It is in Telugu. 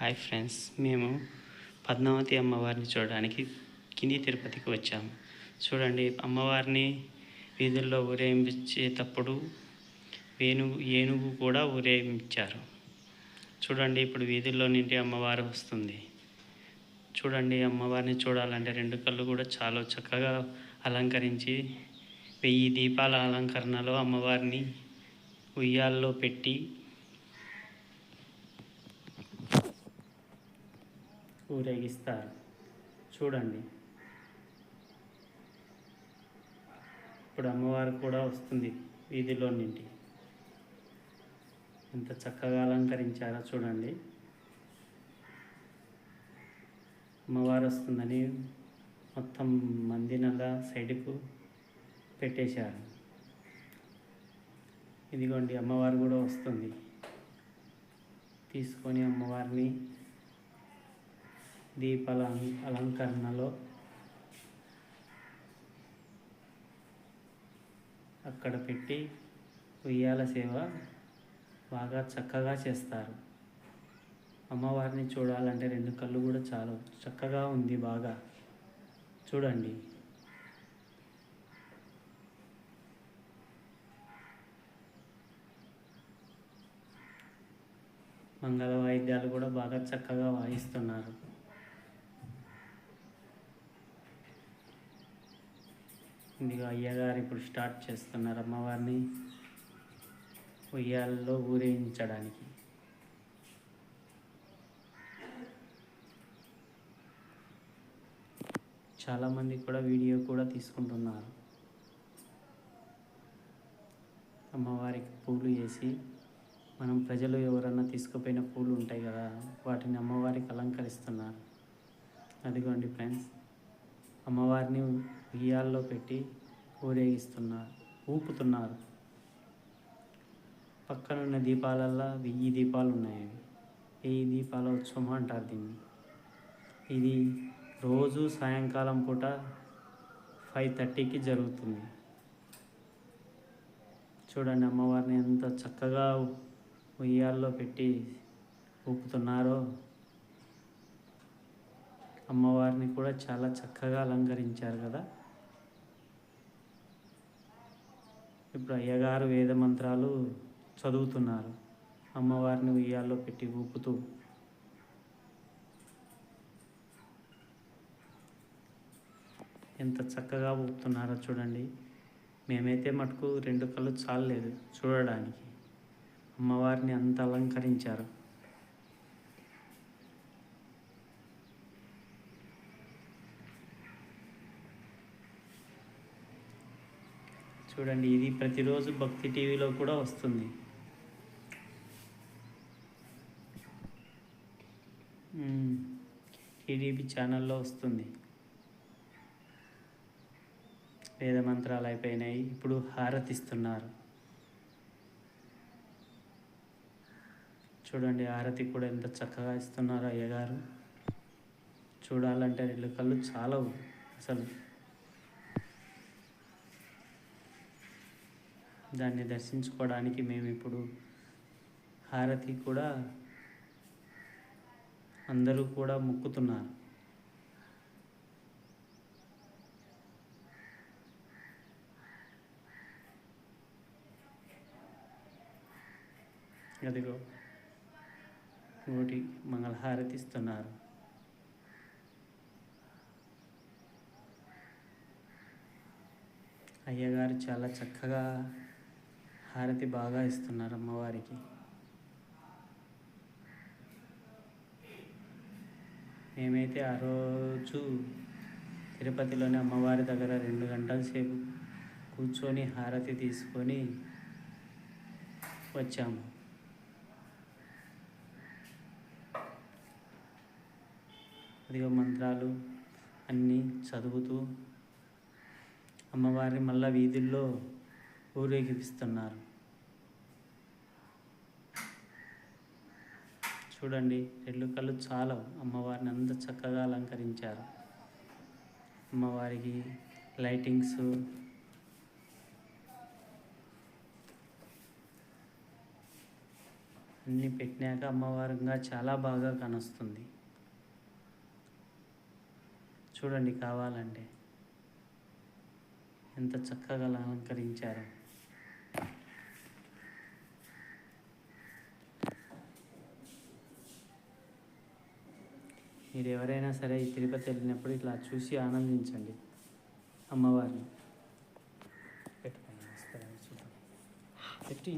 హాయ్ ఫ్రెండ్స్, మేము పద్మావతి అమ్మవారిని చూడడానికి కింది తిరుపతికి వచ్చాము. చూడండి, అమ్మవారిని వీధుల్లో ఊరేగించేటప్పుడు ఏనుగు కూడా ఊరేగించారు. చూడండి, ఇప్పుడు వీధుల్లో నుండి అమ్మవారు వస్తుంది. చూడండి, అమ్మవారిని చూడాలంటే రెండు కళ్ళు కూడా చాలా చక్కగా అలంకరించి 1000 దీపాల అలంకరణలో అమ్మవారిని ఉయ్యాల్లో పెట్టి ఊరేగిస్తారు. చూడండి, ఇప్పుడు అమ్మవారు కూడా వస్తుంది వీధిలో నుండి. ఎంత చక్కగా అలంకరించారో చూడండి. అమ్మవారు వస్తుందని మొత్తం మందినల్లా సైడ్కు పెట్టేశారు. ఇదిగోండి, అమ్మవారు కూడా వస్తుంది. తీసుకొని అమ్మవారిని దీపాల అలంకరణలో అక్కడ పెట్టి ఉయ్యాల సేవ బాగా చక్కగా చేస్తారు. అమ్మవారిని చూడాలంటే రెండు కళ్ళు కూడా చాలా చక్కగా ఉంది. బాగా చూడండి. మంగళ వాయిద్యాలు కూడా బాగా చక్కగా వాయిస్తున్నారు. ఇదిగో అయ్యగారు ఇప్పుడు స్టార్ట్ చేస్తున్నారు అమ్మవారిని ఉయ్యాలలో ఊరేగించడానికి. చాలామంది కూడా వీడియో కూడా తీసుకుంటున్నారు. అమ్మవారికి పూలు వేసి మనం ప్రజలు ఎవరన్నా తీసుకుపోయిన పూలు ఉంటాయి కదా, వాటిని అమ్మవారికి అలంకరిస్తున్నారు. అదిగోండి ఫ్రెండ్స్, అమ్మవారిని ఉయ్యాల్లో పెట్టి ఊరేగిస్తున్నారు, ఊపుతున్నారు. పక్కనున్న దీపాలల్లో 1000 దీపాలు ఉన్నాయి. 1000 దీపాల ఉత్సవం అంటారు దీన్ని. ఇది రోజు సాయంకాలం పూట 5:30కి జరుగుతుంది. చూడండి, అమ్మవారిని ఎంత చక్కగా ఉయ్యాల్లో పెట్టి ఊపుతున్నారో. అమ్మవారిని కూడా చాలా చక్కగా అలంకరించారు కదా. ఇప్పుడు అయ్యగారు వేద మంత్రాలు చదువుతున్నారు అమ్మవారిని ఉయ్యాల్లో పెట్టి ఊపుతూ. ఎంత చక్కగా ఊపుతున్నారో చూడండి. మేమైతే మటుకు రెండు కళ్ళు చాలలేదు చూడడానికి. అమ్మవారిని అంత అలంకరించారు. చూడండి, ఇది ప్రతిరోజు భక్తి టీవీలో కూడా వస్తుంది. టీడీపీ ఛానల్లో వస్తుంది. వేద మంత్రాలు అయిపోయినాయి, ఇప్పుడు హారతిస్తున్నారు. చూడండి, హారతి కూడా ఎంత చక్కగా ఇస్తున్నారు అయ్యగారు. చూడాలంటే రెండు కళ్ళు చాలవు అసలు. దాన్ని దర్శించుకోవడానికి మేము ఇప్పుడు హారతి కూడా అందరూ కూడా మొక్కుతున్నారు. అదిగో నోటి మంగళహారతి ఇస్తున్నారు. అయ్యగారు చాలా చక్కగా హారతి బాగా ఇస్తున్నారు అమ్మవారికి. మేమైతే ఆ రోజు తిరుపతిలోని అమ్మవారి దగ్గర 2 గంటల సేపు కూర్చొని హారతి తీసుకొని వచ్చాము. అదిగో మంత్రాలు అన్నీ చదువుతూ అమ్మవారిని మళ్ళా వీధుల్లో ఊరేగిస్తున్నారు. చూడండి, రెండు కళ్ళు చాలవు. అమ్మవారిని అంత చక్కగా అలంకరించారు. అమ్మవారికి లైటింగ్స్, అన్నీ పెట్టినాక అమ్మవారుగా చాలా బాగా కనొస్తుంది. చూడండి కావాలంటే ఎంత చక్కగా అలంకరించారో. మీరు ఎవరైనా సరే ఈ తిరుపతి వెళ్ళినప్పుడు ఇట్లా చూసి ఆనందించండి అమ్మవారిని. పెట్టుకోండి, చూద్దాం పెట్టి